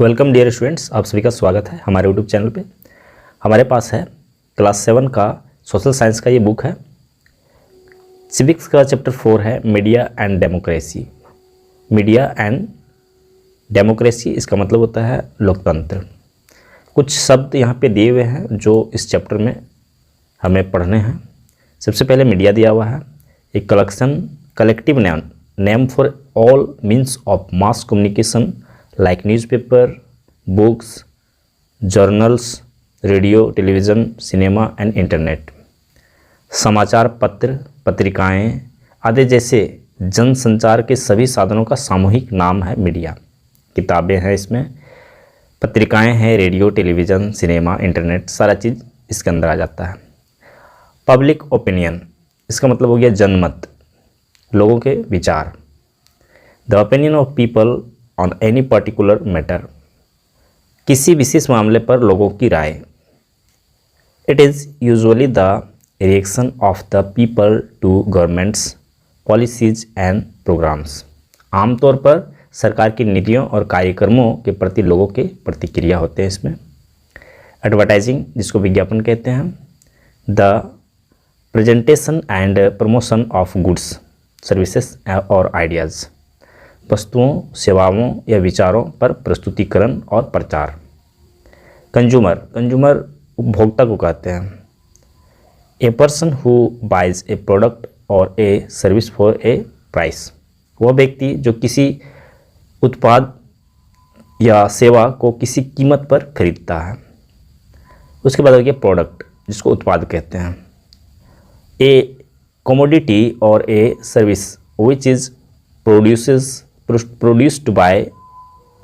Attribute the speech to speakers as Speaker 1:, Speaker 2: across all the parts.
Speaker 1: Welcome dear students, आप सभी का स्वागत है हमारे यूट्यूब चैनल पे। हमारे पास है क्लास 7 का सोशल साइंस का ये बुक है। सिविक्स का चैप्टर 4 है media and democracy. Media and democracy इसका मतलब होता है लोकतंत्र। कुछ शब्द यहाँ पे दिए हुए हैं जो इस चैप्टर में हमें पढ़ने हैं। सबसे पहले मीडिया दिया हुआ है, एक collective name for all means of mass communication like newspaper, books, journals, radio, television, cinema and internet. समाचार पत्र, पत्रिकाएं आदि जैसे जनसंचार के सभी साधनों का सामूहिक नाम है मीडिया। किताबें हैं इसमें, पत्रिकाएं हैं, रेडियो, टेलीविज़न, सिनेमा, इंटरनेट, सारा चीज़ इसके अंदर आ जाता है। पब्लिक ओपिनियन इसका मतलब हो गया जनमत, लोगों के विचार। The opinion of people on any particular matter, किसी विशेष मामले पर लोगों की राय। It is usually the reaction of the people to governments policies and programmes, आमतौर पर सरकार की नीतियों और कार्यक्रमों के प्रति लोगों के प्रतिक्रिया होते हैं इसमें। एडवर्टाइजिंग जिसको विज्ञापन कहते हैं। The presentation and promotion of goods services और आइडियाज़, वस्तुओं, सेवाओं या विचारों पर प्रस्तुतिकरण और प्रचार। कंज्यूमर उपभोक्ता को कहते हैं। A person who buys a product और a service for a price, वह व्यक्ति जो किसी उत्पाद या सेवा को किसी कीमत पर खरीदता है। उसके बाद हो गया प्रोडक्ट जिसको उत्पाद कहते हैं। ए कमोडिटी और a service which is produced by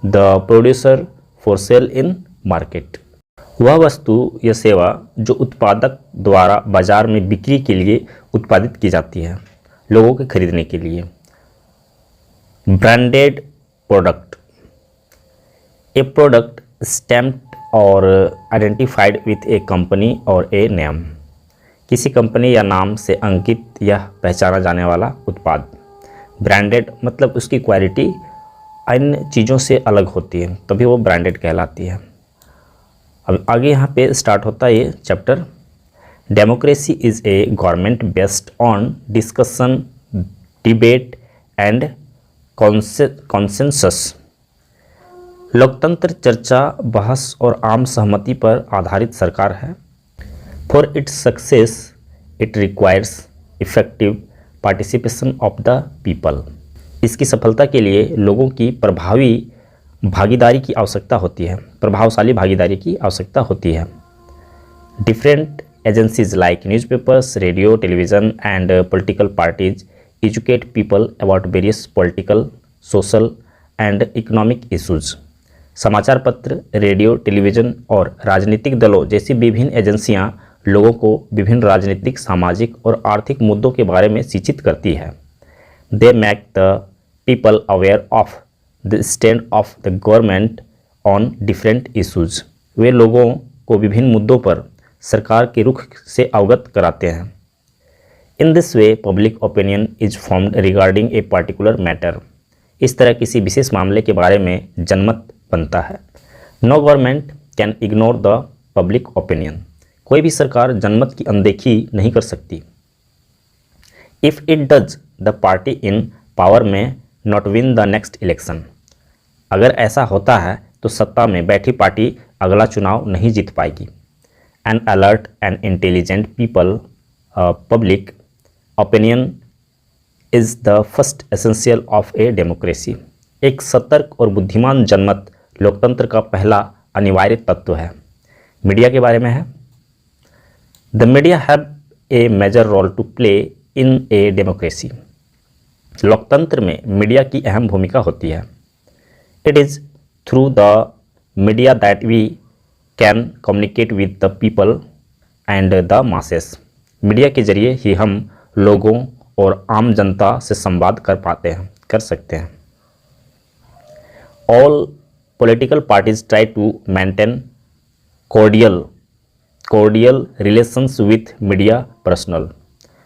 Speaker 1: the producer for sale in market, वह वस्तु या सेवा जो उत्पादक द्वारा बाजार में बिक्री के लिए उत्पादित की जाती है लोगों के खरीदने के लिए। ब्रांडेड प्रोडक्ट, ए प्रोडक्ट स्टैम्प्ड और आइडेंटिफाइड विथ ए कंपनी और ए नेम, किसी कंपनी या नाम से अंकित या पहचाना जाने वाला उत्पाद। ब्रांडेड मतलब उसकी क्वालिटी अन्य चीज़ों से अलग होती है, तभी वो ब्रांडेड कहलाती है। अब आगे यहाँ पे स्टार्ट होता है ये chapter. Democracy is a government based on discussion, debate and consensus. लोकतंत्र चर्चा, बहस और आम सहमति पर आधारित सरकार है। For its success it requires effective participation of the people, इसकी सफलता के लिए लोगों की प्रभावी भागीदारी की आवश्यकता होती है, प्रभावशाली भागीदारी की आवश्यकता होती है। Different agencies like newspapers, radio, television and political parties educate people about various political, social and economic issues. समाचार पत्र, रेडियो, टेलीविज़न और राजनीतिक दलों जैसी विभिन्न एजेंसियां लोगों को विभिन्न राजनीतिक, सामाजिक और आर्थिक मुद्दों के बारे में शिक्षित करती है। They make the people aware of the stand of the government on different issues, वे लोगों को विभिन्न मुद्दों पर सरकार के रुख से अवगत कराते हैं। इन this way public opinion is formed regarding a particular matter, इस तरह किसी विशेष मामले के बारे में जनमत बनता है। No government can ignore the public opinion, कोई भी सरकार जनमत की अनदेखी नहीं कर सकती। If it does the party in power may not win the next election, अगर ऐसा होता है तो सत्ता में बैठी पार्टी अगला चुनाव नहीं जीत पाएगी। N alert and intelligent people public opinion is the first essential of a democracy, एक सतर्क और बुद्धिमान जनमत लोकतंत्र का पहला अनिवार्य तत्व है। मीडिया के बारे में है। The media have a major role to play in a democracy. लोकतंत्र में मीडिया की अहम भूमिका होती है। It is through the media that we can communicate with the people and the masses. Media के जरिए ही हम लोगों और आम जनता से संवाद कर सकते हैं। All political parties try to maintain cordial relations with media personnel.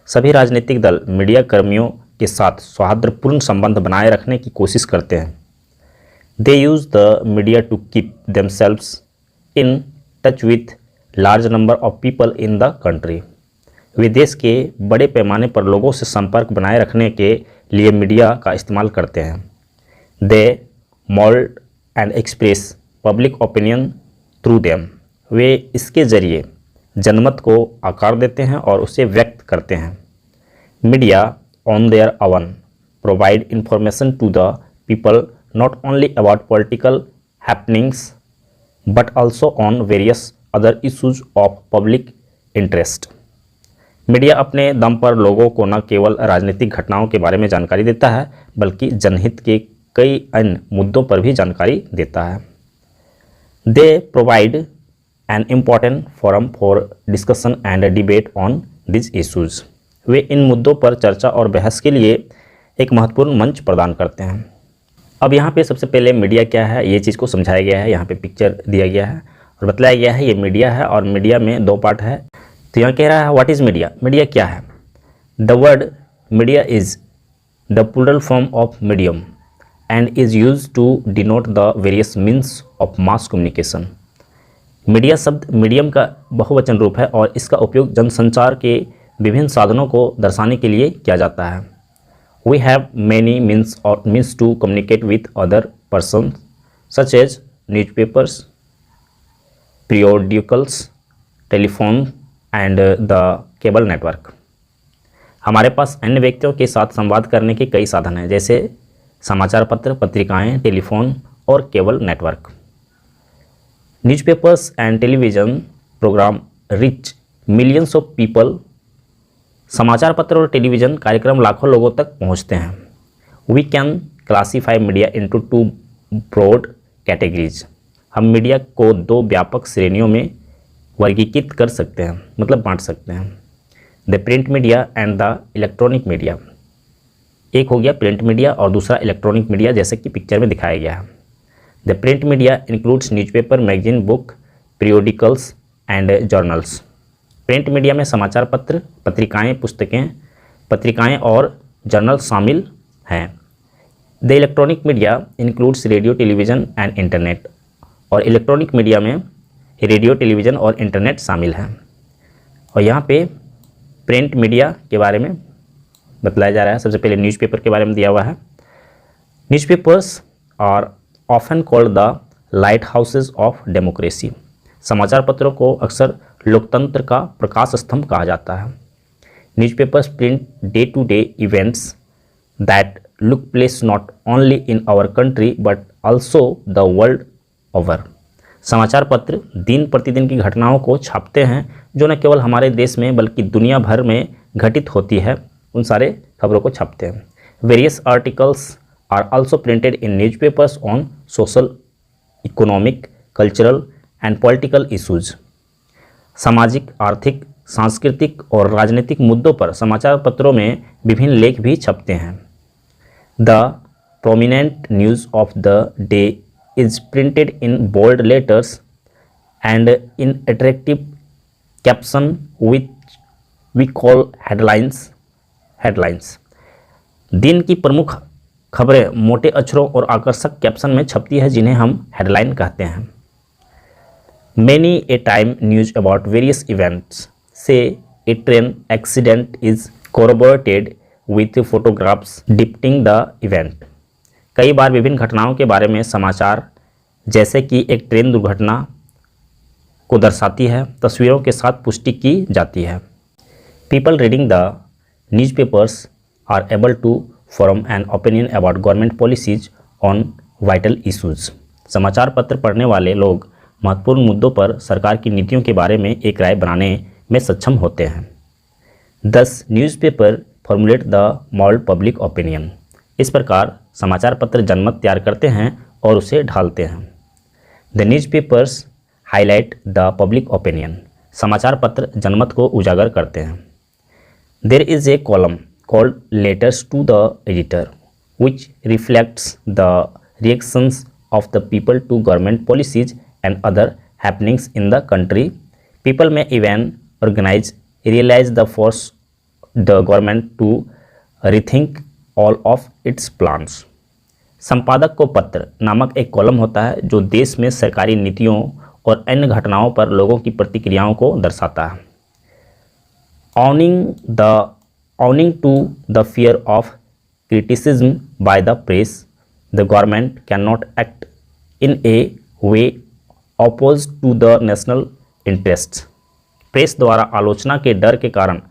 Speaker 1: सभी राजनीतिक दल मीडिया कर्मियों के साथ सौहार्दपूर्ण संबंध बनाए रखने की कोशिश करते हैं। They use the media to keep themselves in touch with large number of people in the country. वे देश के बड़े पैमाने पर लोगों से संपर्क बनाए रखने के लिए मीडिया का इस्तेमाल करते हैं. They mold and express public opinion through them. वे इसके जरिए जनमत को आकार देते हैं और उसे व्यक्त करते हैं. Media on their own provide information to the people not only about political happenings but also on various other issues of public interest. Media अपने दम पर लोगों को न केवल राजनीतिक घटनाओं के बारे में जानकारी देता है बल्कि जनहित के कई अन्य मुद्दों पर भी जानकारी देता है. They provide an important forum for discussion and debate on these issues. वे इन मुद्दों पर चर्चा और बहस के लिए एक महत्वपूर्ण मंच प्रदान करते हैं. अब यहाँ पे सबसे पहले मीडिया क्या है ये चीज़ को समझाया गया है. यहाँ पे पिक्चर दिया गया है और बतलाया गया है ये मीडिया है और मीडिया में दो पार्ट है. तो यहाँ कह रहा है व्हाट इज़ मीडिया. मीडिया क्या है. The word media is the plural form of medium and is use to denote the various means of mass communication. Media शब्द मीडियम का बहुवचन रूप है और इसका उपयोग जनसंचार के विभिन्न साधनों को दर्शाने के लिए किया जाता है. We have many means to communicate with other person such as newspapers, periodicals, telephone and the cable network. हमारे पास अन्य व्यक्तियों के साथ संवाद करने के कई साधन हैं जैसे समाचार पत्र, पत्रिकाएं, टेलीफोन और cable network. Newspapers and television program reach millions of people. समाचार पत्र और टेलीविज़न कार्यक्रम लाखों लोगों तक पहुंचते हैं. We can classify media into two broad categories. हम मीडिया को दो व्यापक श्रेणियों में वर्गीकृत कर सकते हैं मतलब बांट सकते हैं. The print media and the electronic media. एक हो गया प्रिंट मीडिया और दूसरा इलेक्ट्रॉनिक मीडिया जैसे कि पिक्चर में दिखाया गया है. The print media includes newspaper, magazine, book, periodicals and journals. Print media में समाचार पत्र, पत्रिकाएं, पत्रिकाएं और जर्नल शामिल हैं. The electronic media includes radio, television and internet. और इलेक्ट्रॉनिक मीडिया में रेडियो, टेलीविज़न और इंटरनेट शामिल हैं. और यहाँ पे प्रिंट मीडिया के बारे में बतलाया जा रहा है. सबसे पहले न्यूज़पेपर के बारे में दिया हुआ है. Newspapers are often called the lighthouses of democracy. समाचार पत्रों को अक्सर लोकतंत्र का प्रकाश स्तंभ कहा जाता है. Newspapers print day to day events that look place not only in our country but also the world over. समाचार पत्र दिन प्रतिदिन की घटनाओं को छापते हैं जो न केवल हमारे देश में बल्कि दुनिया भर में घटित होती है उन सारे खबरों को छापते हैं. Various articles are also printed in newspapers on social, economic, cultural and political issues. सामाजिक, आर्थिक, सांस्कृतिक और राजनीतिक मुद्दों पर समाचार पत्रों में विभिन्न लेख भी छपते हैं. The prominent news of the day is printed in bold letters and in attractive caption which we call headlines. दिन की प्रमुख खबरें मोटे अक्षरों और आकर्षक कैप्शन में छपती है जिन्हें हम हेडलाइन कहते हैं. Many a time news about various events, say a train accident, is corroborated with photographs depicting the event. कई बार विभिन्न घटनाओं के बारे में समाचार जैसे कि एक ट्रेन दुर्घटना को दर्शाती है तस्वीरों के साथ पुष्टि की जाती है. People reading the newspapers are able to form an opinion about government policies on vital issues. समाचार पत्र पढ़ने वाले लोग महत्वपूर्ण मुद्दों पर सरकार की नीतियों के बारे में एक राय बनाने में सक्षम होते हैं. दस newspaper formulate the mould public opinion. इस प्रकार समाचार पत्र जनमत तैयार करते हैं और उसे ढालते हैं. The newspapers highlight the public opinion. समाचार पत्र जनमत को उजागर करते हैं. There is a column called letters to the editor which reflects the reactions of the people to government policies and other happenings in the country. People may even organise realise the force the government to rethink all of its plans. संपादक को पत्र नामक एक column होता है जो देश में सरकारी नीतियों और अन्य घटनाओं पर लोगों की प्रतिक्रियाओं को दर्शाता है। Owing to the fear of criticism by the press, the government cannot act in a way opposed to the national interests. Press द्वारा आलोचना के डर के कारण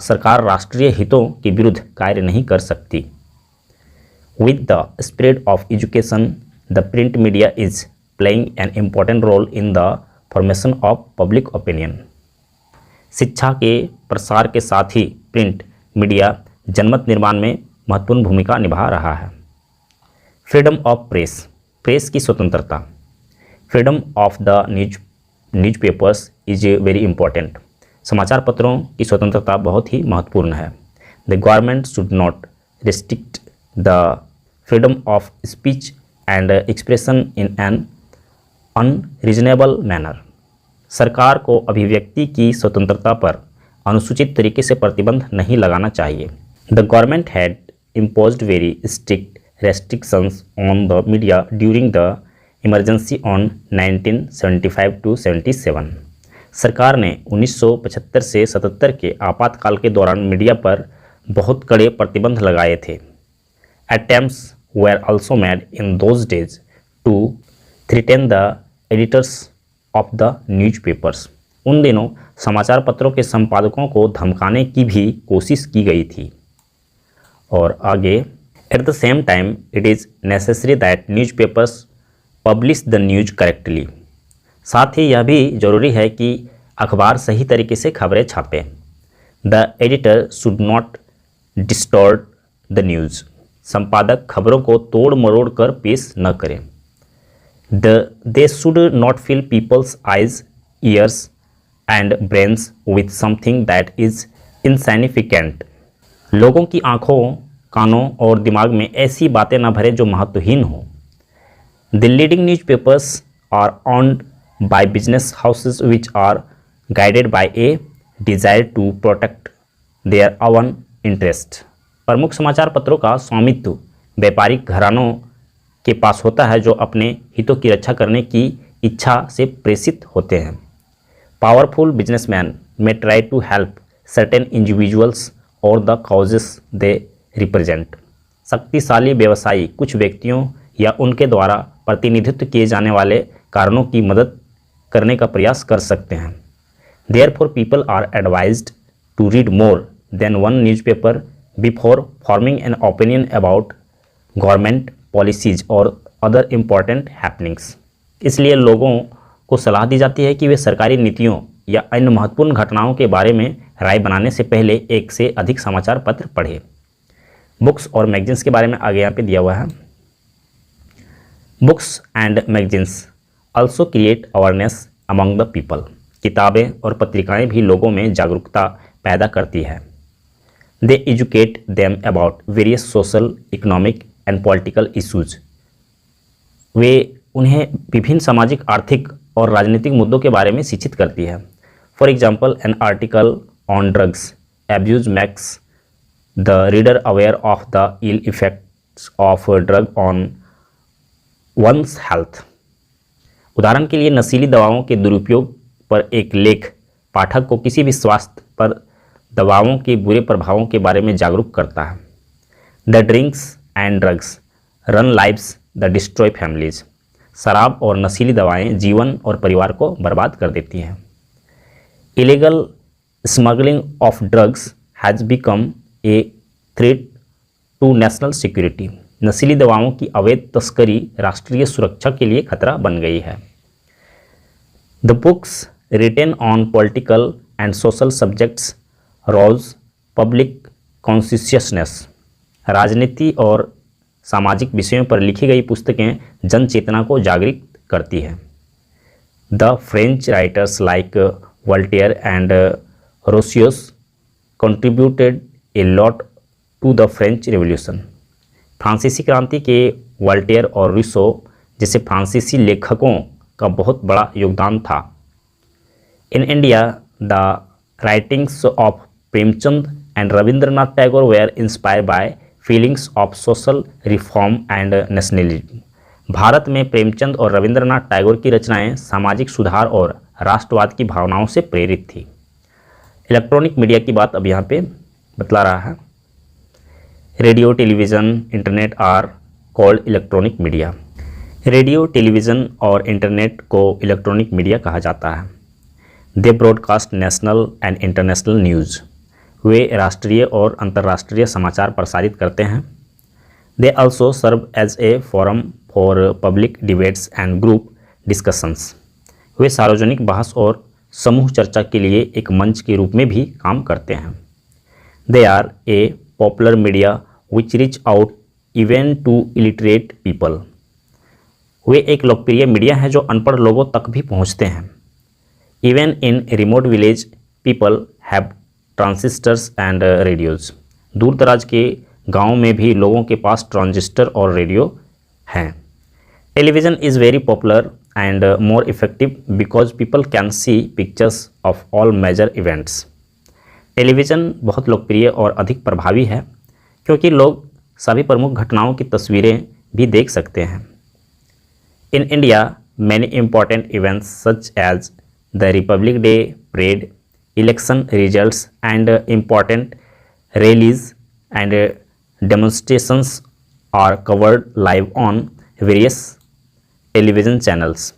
Speaker 1: सरकार राष्ट्रीय हितों के विरुद्ध कार्य नहीं कर सकती। With the spread of education, the print media is playing an important role in the formation of public opinion. शिक्षा के प्रसार के साथ ही प्रिंट मीडिया जनमत निर्माण में महत्वपूर्ण भूमिका निभा रहा है। फ्रीडम ऑफ प्रेस, प्रेस की स्वतंत्रता। Freedom of the newspapers is very important. समाचार पत्रों की स्वतंत्रता बहुत ही महत्वपूर्ण है। The government should not restrict the freedom of speech and expression in an unreasonable manner. सरकार को अभिव्यक्ति की स्वतंत्रता पर अनुचित तरीके से प्रतिबंध नहीं लगाना चाहिए। The government had imposed very strict restrictions on the media during the emergency on 1975 to 77। सरकार ने 1975 से 77 के आपातकाल के दौरान मीडिया पर बहुत कड़े प्रतिबंध लगाए थे। Attempts were also made in those days to threaten the editors of the newspapers। उन दिनों समाचार पत्रों के संपादकों को धमकाने की भी कोशिश की गई थी। और आगे, at the same time it is necessary that newspapers publish the news correctly. साथ ही यह भी जरूरी है कि अखबार सही तरीके से खबरें छापें। The editor should not distort the news. संपादक खबरों को तोड़ मरोड़ कर पेश न करें। They should not fill people's eyes, ears and brains with something that is insignificant. लोगों की आँखों, कानों और दिमाग में ऐसी बातें न भरें जो महत्वहीन हो। The leading newspapers are owned by business houses which are guided by a desire to protect their own interest. प्रमुख समाचार पत्रों का स्वामित्व व्यापारिक घरानों के पास होता है जो अपने हितों की रक्षा करने की इच्छा से प्रेषित होते हैं। Powerful businessman may try to help certain individuals or the causes they represent। शक्तिशाली व्यवसायी कुछ व्यक्तियों या उनके द्वारा प्रतिनिधित्व किए जाने वाले कारणों की मदद करने का प्रयास कर सकते हैं। Therefore people are advised to read more than one newspaper before forming an opinion about government policies or other important happenings। इसलिए लोगों को सलाह दी जाती है कि वे सरकारी नीतियों या अन्य महत्वपूर्ण घटनाओं के बारे में राय बनाने से पहले एक से अधिक समाचार पत्र पढ़ें। बुक्स और मैगजीन्स के बारे में आगे यहाँ पे दिया हुआ है। Books and magazines also create awareness among the people. किताबें और पत्रिकाएं भी लोगों में जागरूकता पैदा करती है। They educate them about various social, economic and political issues. वे उन्हें विभिन्न सामाजिक, आर्थिक और राजनीतिक मुद्दों के बारे में शिक्षित करती है। For example, an article on drugs abuse makes the reader aware of the ill effects of drug on one's health. उदाहरण के लिए, नशीली दवाओं के दुरुपयोग पर एक लेख पाठक को किसी भी स्वास्थ्य पर दवाओं के बुरे प्रभावों के बारे में जागरूक करता है। The drinks and drugs run lives the destroy families. शराब और नशीली दवाएं जीवन और परिवार को बर्बाद कर देती हैं। Illegal smuggling of drugs has become a threat to national security. नशीली दवाओं की अवैध तस्करी राष्ट्रीय सुरक्षा के लिए खतरा बन गई है। The books written on political and social subjects rose public consciousness. राजनीति और सामाजिक विषयों पर लिखी गई पुस्तकें जन चेतना को जागृत करती है। The French writers like Voltaire and Rousseau contributed a lot to the French revolution. फ्रांसीसी क्रांति के वोल्टेयर और रूसो जैसे फ्रांसीसी लेखकों का बहुत बड़ा योगदान था। In India the writings of Premchand and Rabindranath Tagore were inspired by feelings of social reform and nationalism. Bharat में प्रेमचंद और रविंद्रनाथ टैगोर की रचनाएं सामाजिक सुधार और राष्ट्रवाद की भावनाओं से प्रेरित थी। इलेक्ट्रॉनिक मीडिया की बात अब यहाँ पे बतला रहा है। Radio, television, internet are called electronic media. Radio, television और इंटरनेट को इलेक्ट्रॉनिक मीडिया कहा जाता है। They broadcast national and international news. वे राष्ट्रीय और अंतर्राष्ट्रीय समाचार प्रसारित करते हैं। They also serve as a forum for public debates and group discussions. वे सार्वजनिक बहस और समूह चर्चा के लिए एक मंच के रूप में भी काम करते हैं। They are a popular media which reach out even to illiterate people. वे एक लोकप्रिय मीडिया है जो अनपढ़ लोगों तक भी पहुंचते हैं। Even in remote village people have transistors and radios. दूर दराज के गाँव में भी लोगों के पास ट्रांजिस्टर और रेडियो हैं। Television is very popular and more effective because people can see pictures of all major events. Television बहुत लोकप्रिय और अधिक प्रभावी है क्योंकि लोग सभी प्रमुख घटनाओं की तस्वीरें भी देख सकते हैं। In India, many important events such as the Republic Day parade, election results, and important rallies and demonstrations are covered live on various television channels.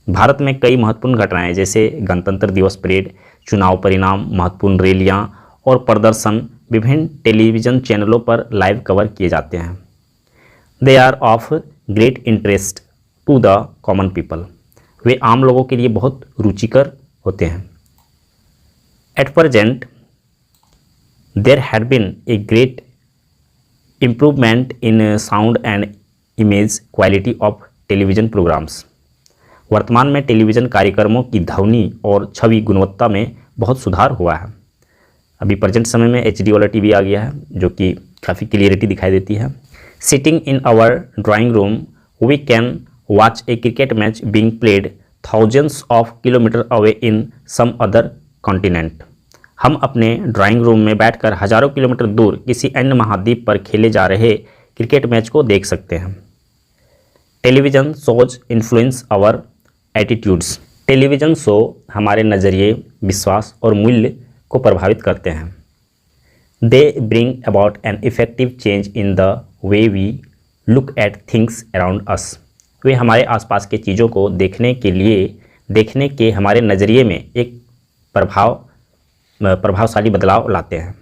Speaker 1: Bharat में कई महत्वपूर्ण घटनाएं जैसे गणतंत्र दिवस परेड, चुनाव परिणाम, महत्वपूर्ण रैलियां और प्रदर्शन विभिन्न टेलीविज़न चैनलों पर लाइव कवर किए जाते हैं। They are of great interest to the common people. वे आम लोगों के लिए बहुत रुचिकर होते हैं। At present there had been a great improvement in sound and image quality of television programmes. वर्तमान में टेलीविज़न कार्यक्रमों की ध्वनि और छवि गुणवत्ता में बहुत सुधार हुआ है। अभी प्रेजेंट समय में HD वाला TV आ गया है जो कि काफ़ी क्लियरिटी दिखाई देती है। Sitting in our drawing room we can watch a cricket match being played thousands of kilometers away in some other continent। हम अपने ड्राइंग रूम में बैठकर हजारों किलोमीटर दूर किसी अन्य महाद्वीप पर खेले जा रहे क्रिकेट मैच को देख सकते हैं। Television shows influence our attitudes. Television show हमारे नज़रिए, विश्वास और मूल्य को प्रभावित करते हैं। They bring about an effective change in the way we look at things around us. वे हमारे आसपास के चीज़ों को देखने के हमारे नज़रिए में एक प्रभावशाली बदलाव लाते हैं।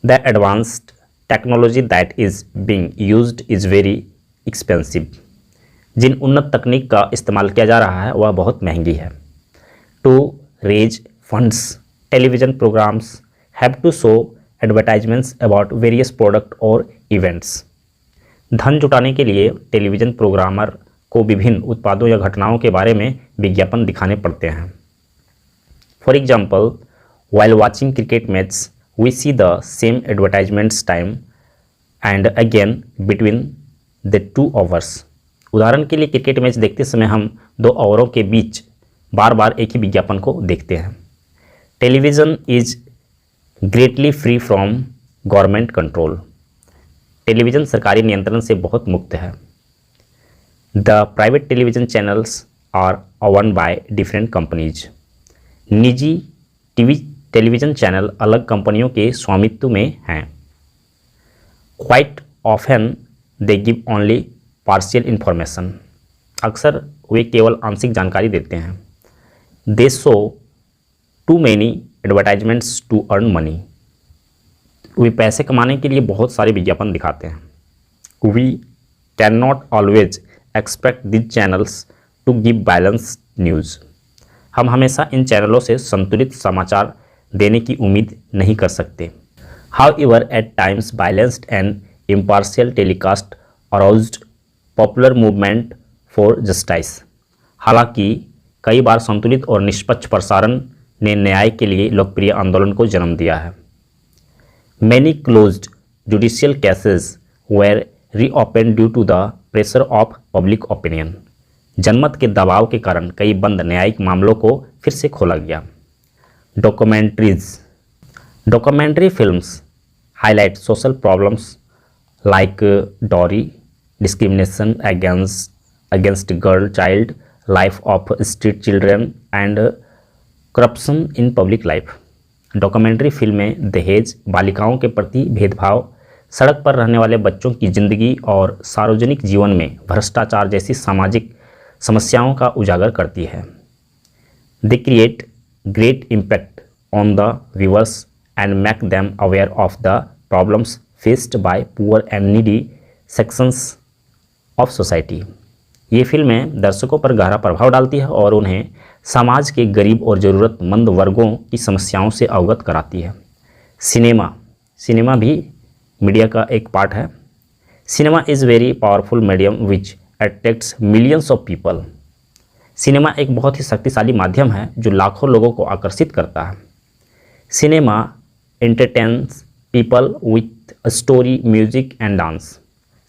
Speaker 1: The advanced technology that is being used is very expensive. जिन उन्नत तकनीक का इस्तेमाल किया जा रहा है वह बहुत महंगी है। To raise funds television programs have to show advertisements about various product और इवेंट्स। धन जुटाने के लिए टेलीविज़न प्रोग्रामर को विभिन्न उत्पादों या घटनाओं के बारे में विज्ञापन दिखाने पड़ते हैं। For example, while watching cricket match we see the same advertisements time and again between the 2 hours। उदाहरण के लिए क्रिकेट मैच देखते समय हम 2 ओवरों के बीच बार बार एक ही विज्ञापन को देखते हैं। Television is greatly free from government control. Television सरकारी नियंत्रण से बहुत मुक्त है। The private television channels are owned by different companies. निजी टेलीविज़न चैनल अलग कंपनियों के स्वामित्व में हैं। Quite often they give only partial information. अक्सर वे केवल आंशिक जानकारी देते हैं। They show too many advertisements to earn money. वे पैसे कमाने के लिए बहुत सारे विज्ञापन दिखाते हैं। We can not always expect this channels to give balanced news. हम हमेशा इन चैनलों से संतुलित समाचार देने की उम्मीद नहीं कर सकते। However at times balanced and impartial telecast aroused popular movement for justice. हालांकि कई बार संतुलित और निष्पक्ष प्रसारण ने न्याय के लिए लोकप्रिय आंदोलन को जन्म दिया है। Many closed judicial cases were reopened due to the pressure of public opinion। जनमत के दबाव के कारण कई बंद न्यायिक मामलों को फिर से खोला गया। Documentary films highlight social problems like dowry, discrimination against girl child, life of street children and corruption in public life। Documentary फिल्में दहेज, बालिकाओं के प्रति भेदभाव, सड़क पर रहने वाले बच्चों की जिंदगी और सार्वजनिक जीवन में भ्रष्टाचार जैसी सामाजिक समस्याओं का उजागर करती है। They create great impact on the viewers and make them aware of the problems faced by poor and needy sections of society. ये फिल्में दर्शकों पर गहरा प्रभाव डालती है और उन्हें समाज के गरीब और ज़रूरतमंद वर्गों की समस्याओं से अवगत कराती है। सिनेमा भी मीडिया का एक पार्ट है। Cinema is very powerful medium which attracts millions of people. Cinema एक बहुत ही शक्तिशाली माध्यम है जो लाखों लोगों को आकर्षित करता है। Cinema entertains people with story, music and dance.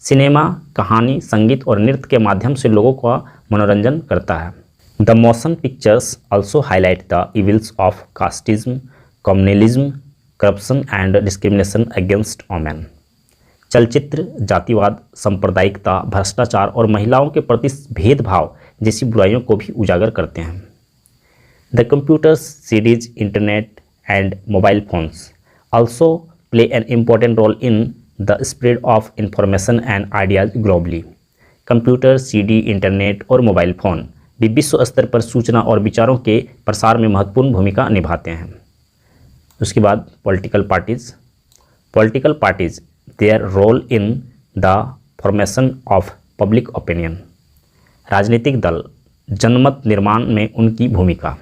Speaker 1: Cinema कहानी, संगीत और नृत्य के माध्यम से लोगों का मनोरंजन करता है। The motion pictures also highlight the evils of casteism, communalism, corruption and discrimination against women. चलचित्र जातिवाद, सांप्रदायिकता, भ्रष्टाचार और महिलाओं के प्रति भेदभाव जैसी बुराइयों को भी उजागर करते हैं। The computers, CDs, internet and mobile phones also play an important role in the spread of information and ideas globally. Computer, CD, internet और मोबाइल फ़ोन भी विश्व स्तर पर सूचना और विचारों के प्रसार में महत्वपूर्ण भूमिका निभाते हैं। उसके बाद political parties their role in the formation of public opinion. राजनीतिक दल, जनमत निर्माण में उनकी भूमिका।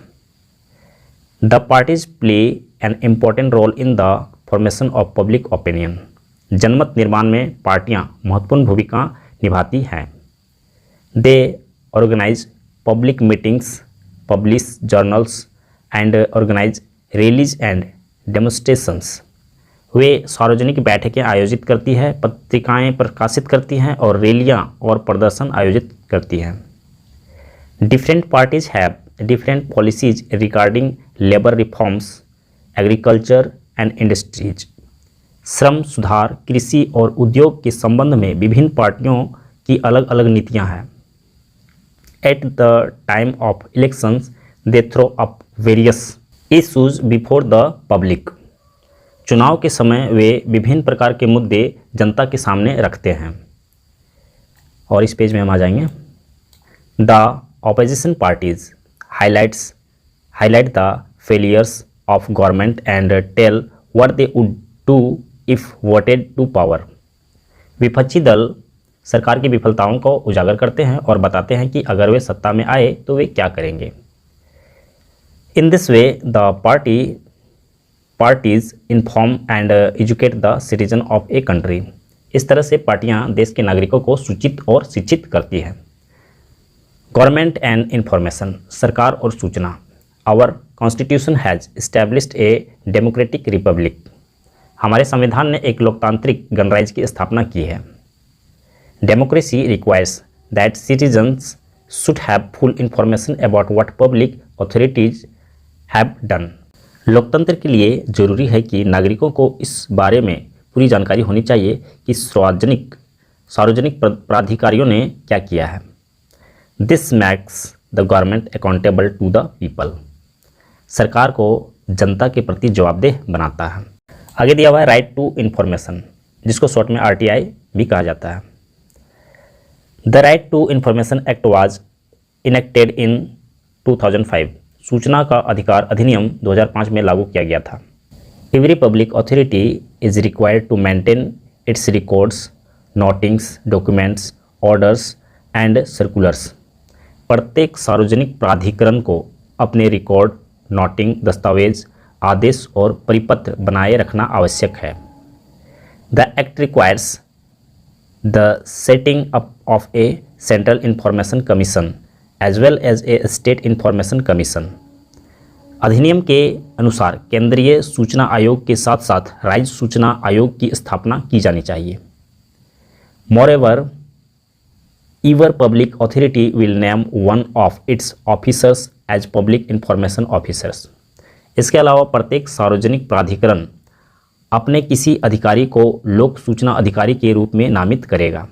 Speaker 1: The parties play an important role in the formation of public opinion. जनमत निर्माण में पार्टियां महत्वपूर्ण भूमिका निभाती हैं। They organise public meetings, publish journals and organise rallies and demonstrations. वे सार्वजनिक बैठकें आयोजित करती है, पत्रिकाएं प्रकाशित करती हैं और रैलियां और प्रदर्शन आयोजित करती हैं। Different parties have different policies regarding labour reforms, agriculture and industries. श्रम सुधार, कृषि और उद्योग के संबंध में विभिन्न पार्टियों की अलग अलग नीतियां हैं। At the time of elections they throw up various issues before the public. चुनाव के समय वे विभिन्न प्रकार के मुद्दे जनता के सामने रखते हैं। और इस पेज में हम आ जाएंगे। The opposition parties highlight the failures of government and tell what they would do if voted to power. विपक्षी दल सरकार की विफलताओं को उजागर करते हैं और बताते हैं कि अगर वे सत्ता में आए तो वे क्या करेंगे। इन this way the parties inform and educate the citizen of a country. इस तरह से पार्टियां देश के नागरिकों को सूचित और शिक्षित करती हैं। गवर्नमेंट एंड इंफॉर्मेशन, सरकार और सूचना। Our constitution has established a democratic republic. हमारे संविधान ने एक लोकतांत्रिक गणराज्य की स्थापना की है। Democracy requires that citizens should have full information about what public authorities have done. लोकतंत्र के लिए जरूरी है कि नागरिकों को इस बारे में पूरी जानकारी होनी चाहिए कि सार्वजनिक प्राधिकारियों ने क्या किया है। This makes the government accountable to the people. सरकार को जनता के प्रति जवाबदेह बनाता है। आगे दिया हुआ है राइट टू इन्फॉर्मेशन, जिसको शॉर्ट में RTI भी कहा जाता है। The right to information act was enacted in 2005। सूचना का अधिकार अधिनियम 2005 में लागू किया गया था। Every public authority is required to maintain its records, notings, documents, orders and circulars. प्रत्येक सार्वजनिक प्राधिकरण को अपने रिकॉर्ड, नोटिंग, दस्तावेज, आदेश और परिपत्र बनाए रखना आवश्यक है। The act requires the setting up of a central information commission as well as a state information commission. अधिनियम के अनुसार केंद्रीय सूचना आयोग के साथ साथ राज्य सूचना आयोग की स्थापना की जानी चाहिए। Moreover, every public authority will name one of its officers as public information officers. इसके अलावा प्रत्येक सार्वजनिक प्राधिकरण अपने किसी अधिकारी को लोक सूचना अधिकारी के रूप में नामित करेगा।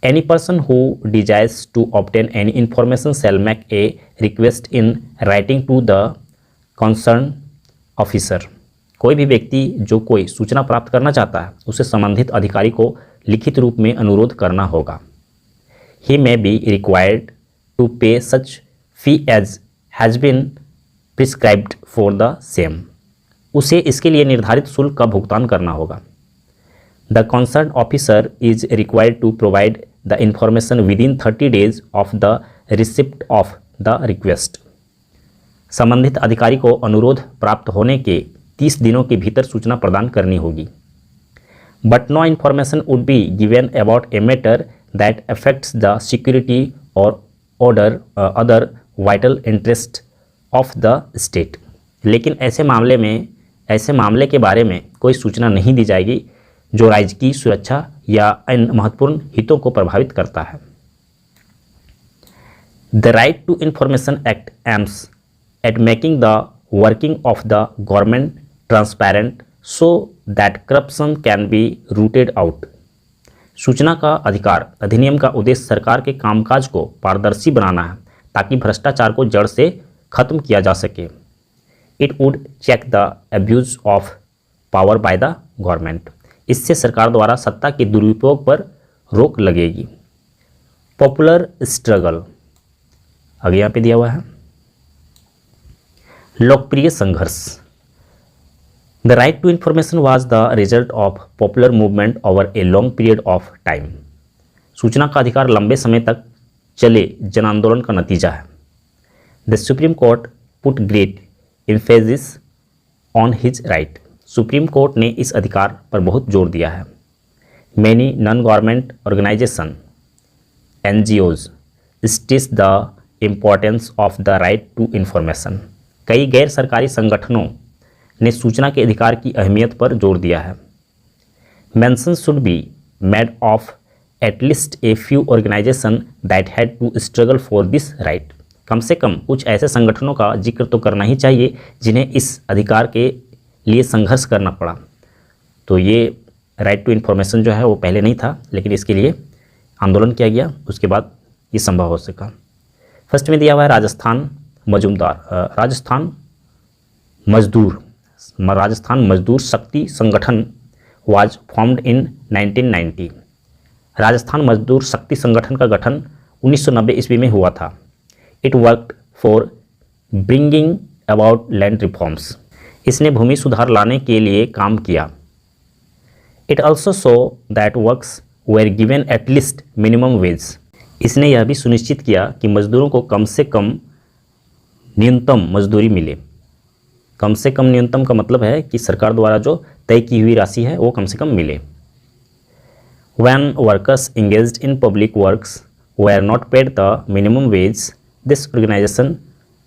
Speaker 1: Any person who desires to obtain any information shall make a request in writing to the concern officer. कोई भी व्यक्ति जो कोई सूचना प्राप्त करना चाहता है उसे संबंधित अधिकारी को लिखित रूप में अनुरोध करना होगा। He may be required to pay such fee as has been prescribed for the same. उसे इसके लिए निर्धारित शुल्क का भुगतान करना होगा। The concern officer is required to provide the information within 30 days of the receipt of the request. संबंधित अधिकारी को अनुरोध प्राप्त होने के 30 दिनों के भीतर सूचना प्रदान करनी होगी। But no information would be given about a matter that affects the security और order other vital interest of the state. लेकिन ऐसे मामले के बारे में कोई सूचना नहीं दी जाएगी जो राज्य की सुरक्षा या अन्य महत्वपूर्ण हितों को प्रभावित करता है। The right to information act aims at making the working of the government transparent so that corruption can be rooted out. सूचना का अधिकार अधिनियम का उद्देश्य सरकार के कामकाज को पारदर्शी बनाना है ताकि भ्रष्टाचार को जड़ से खत्म किया जा सके। It would check the abuse of power by the government. इससे सरकार द्वारा सत्ता के दुरुपयोग पर रोक लगेगी। पॉपुलर स्ट्रगल आगे यहाँ पे दिया हुआ है। लोकप्रिय संघर्ष। The right to information was the result of popular movement over a long period of time. सूचना का अधिकार लंबे समय तक चले जन आंदोलन का नतीजा है। The supreme court put great emphasis on his right. सुप्रीम कोर्ट ने इस अधिकार पर बहुत जोर दिया है। Many non government organization NGOs stress the importance of the right to information. कई गैर सरकारी संगठनों ने सूचना के अधिकार की अहमियत पर जोर दिया है। Mention should be made of at least a few organisation that had to struggle for this right. कम से कम कुछ ऐसे संगठनों का जिक्र तो करना ही चाहिए जिन्हें इस अधिकार के लिए संघर्ष करना पड़ा। तो ये राइट टू इन्फॉर्मेशन जो है वो पहले नहीं था, लेकिन इसके लिए आंदोलन किया गया, उसके बाद ये संभव हो सका। फर्स्ट में दिया हुआ है राजस्थान मजदूर शक्ति संगठन वाज फॉर्म्ड इन 1990। राजस्थान मजदूर शक्ति संगठन का गठन 1990 ईस्वी में हुआ था। It worked for bringing about land reforms. इसने भूमि सुधार लाने के लिए काम किया। It also saw that works were given at least minimum wage. इसने यह भी सुनिश्चित किया कि मजदूरों को कम से कम न्यूनतम मजदूरी मिले। कम से कम न्यूनतम का मतलब है कि सरकार द्वारा जो तय की हुई राशि है वो कम से कम मिले। When workers engaged in public works were not paid the minimum wage, this organization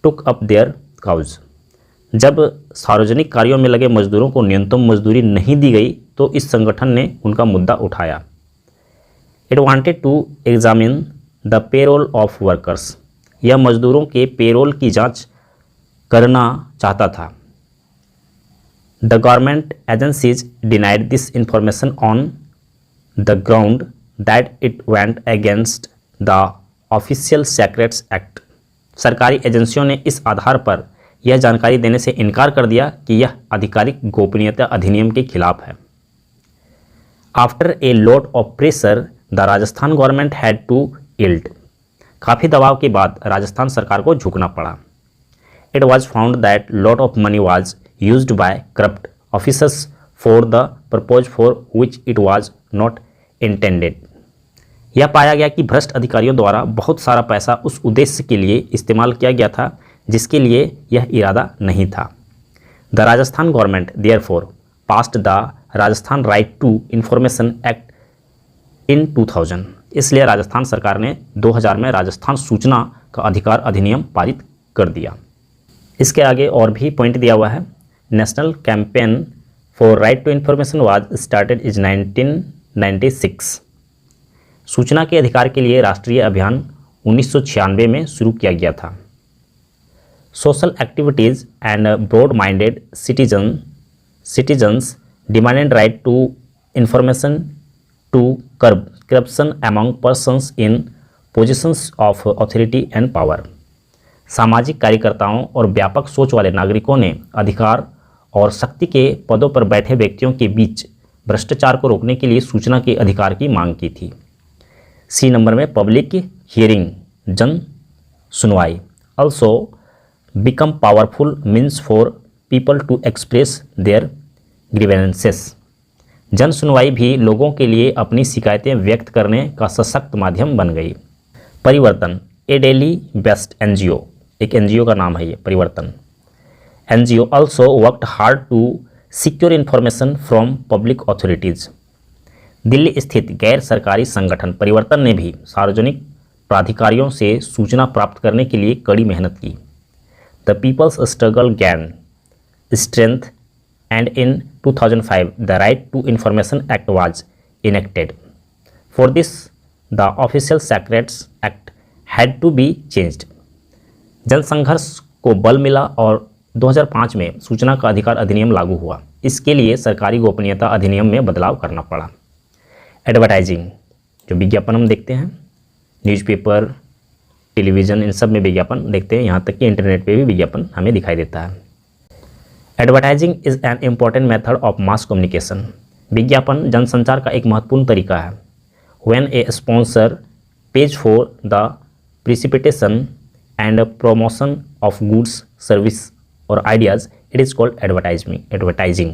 Speaker 1: took up their cause. जब सार्वजनिक कार्यों में लगे मजदूरों को न्यूनतम मजदूरी नहीं दी गई तो इस संगठन ने उनका मुद्दा उठाया। It wanted to examine the payroll of workers. यह मजदूरों के पेरोल की जांच करना चाहता था। The government agencies denied this information on the ground that it went against the Official Secrets Act. सरकारी एजेंसियों ने इस आधार पर यह जानकारी देने से इनकार कर दिया कि यह आधिकारिक गोपनीयता अधिनियम के खिलाफ है। After a lot of pressure, the Rajasthan government had to yield. काफ़ी दबाव के बाद राजस्थान सरकार को झुकना पड़ा। It was found that lot of money was used by corrupt officers for the purpose for which it was not intended. यह पाया गया कि भ्रष्ट अधिकारियों द्वारा बहुत सारा पैसा उस उद्देश्य के लिए इस्तेमाल किया गया था जिसके लिए यह इरादा नहीं था। The Rajasthan government therefore passed the Rajasthan right to information act in 2000। इसलिए राजस्थान सरकार ने 2000 में राजस्थान सूचना का अधिकार अधिनियम पारित कर दिया। इसके आगे और भी पॉइंट दिया हुआ है। National campaign for right to information was started is 1996। सूचना के अधिकार के लिए राष्ट्रीय अभियान 1996 में शुरू किया गया था। Social activities and broad minded citizens demanded right to information to curb corruption among persons in positions of authority and power. सामाजिक कार्यकर्ताओं और व्यापक सोच वाले नागरिकों ने अधिकार और शक्ति के पदों पर बैठे व्यक्तियों के बीच भ्रष्टाचार को रोकने के लिए सूचना के अधिकार की मांग की थी। सी नंबर में पब्लिक हियरिंग, जन सुनवाई, also become powerful means for people to express their grievances. जन सुनवाई भी लोगों के लिए अपनी शिकायतें व्यक्त करने का सशक्त माध्यम बन गई। Parivartan, a Delhi based NGO, एक एनजीओ का नाम है ये Parivartan. NGO also worked hard to secure information from public authorities. Delhi स्थित गैर सरकारी संगठन परिवर्तन ने भी सार्वजनिक प्राधिकारियों से सूचना प्राप्त करने के लिए कड़ी मेहनत की। The people's struggle gain strength and in 2005 the Right to Information Act was enacted. For this the Official Secrets Act had to be changed. जनसंघर्ष को बल मिला और 2005 में सूचना का अधिकार अधिनियम लागू हुआ। इसके लिए सरकारी गोपनीयता अधिनियम में बदलाव करना पड़ा। एडवर्टाइजिंग, जो विज्ञापन हम देखते हैं, न्यूज़पेपर, टेलीविज़न, इन सब में विज्ञापन देखते हैं, यहाँ तक कि इंटरनेट पे भी विज्ञापन हमें दिखाई देता है। Advertising is an important method of mass communication. विज्ञापन जनसंचार का एक महत्वपूर्ण तरीका है। When a sponsor pays for the precipitation and promotion of goods, service और ideas, it is called advertising.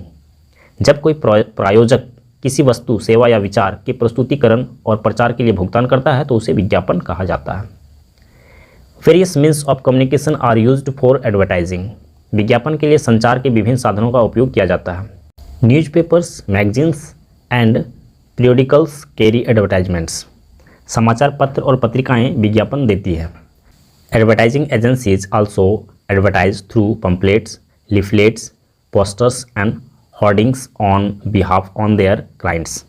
Speaker 1: जब कोई प्रायोजक किसी वस्तु, सेवा या विचार के प्रस्तुतिकरण और प्रचार के लिए भुगतान करता है तो उसे विज्ञापन कहा जाता है। Various means of communication are used for advertising. विज्ञापन के लिए संचार के विभिन्न साधनों का उपयोग किया जाता है। Newspapers, magazines and periodicals carry advertisements. समाचार पत्र और पत्रिकाएं विज्ञापन देती है। Advertising agencies also advertise through pamphlets, leaflets, posters and hoardings on behalf on their clients.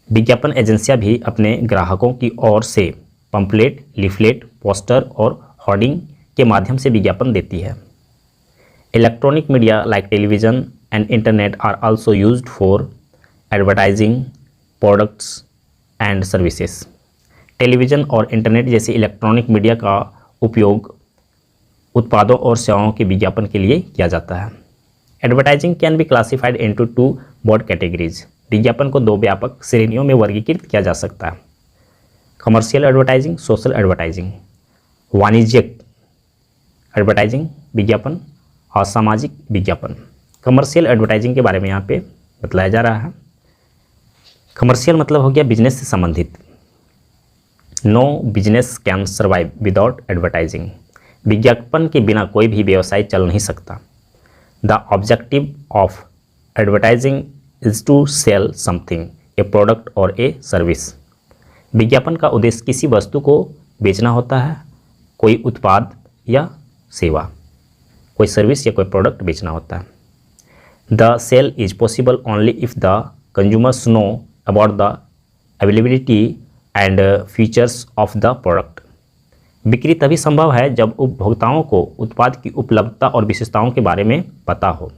Speaker 1: विज्ञापन एजेंसियां भी अपने ग्राहकों की ओर से पम्पलेट, लीफलेट, पोस्टर और होर्डिंग के माध्यम से विज्ञापन देती है। Electronic media like television and internet are also used for advertising products and services. Television और इंटरनेट जैसे इलेक्ट्रॉनिक मीडिया का उपयोग उत्पादों और सेवाओं के विज्ञापन के लिए किया जाता है। Advertising can be classified into two broad categories. विज्ञापन को दो व्यापक श्रेणियों में वर्गीकृत किया जा सकता है। Commercial advertising, social advertising. वाणिज्यिक एडवर्टाइजिंग विज्ञापन और सामाजिक विज्ञापन। कमर्शियल एडवर्टाइजिंग के बारे में यहाँ पे बतलाया जा रहा है। कमर्शियल मतलब हो गया बिजनेस से संबंधित। No business can survive without advertising. विज्ञापन के बिना कोई भी व्यवसाय चल नहीं सकता। The objective of advertising is to sell something, a product और ए सर्विस। विज्ञापन का उद्देश्य किसी वस्तु को बेचना होता है, कोई उत्पाद या सेवा, कोई सर्विस या कोई प्रोडक्ट बेचना होता है। The sale is possible only if the consumers know about the availability and features of the product. बिक्री तभी संभव है जब उपभोक्ताओं को उत्पाद की उपलब्धता और विशेषताओं के बारे में पता हो।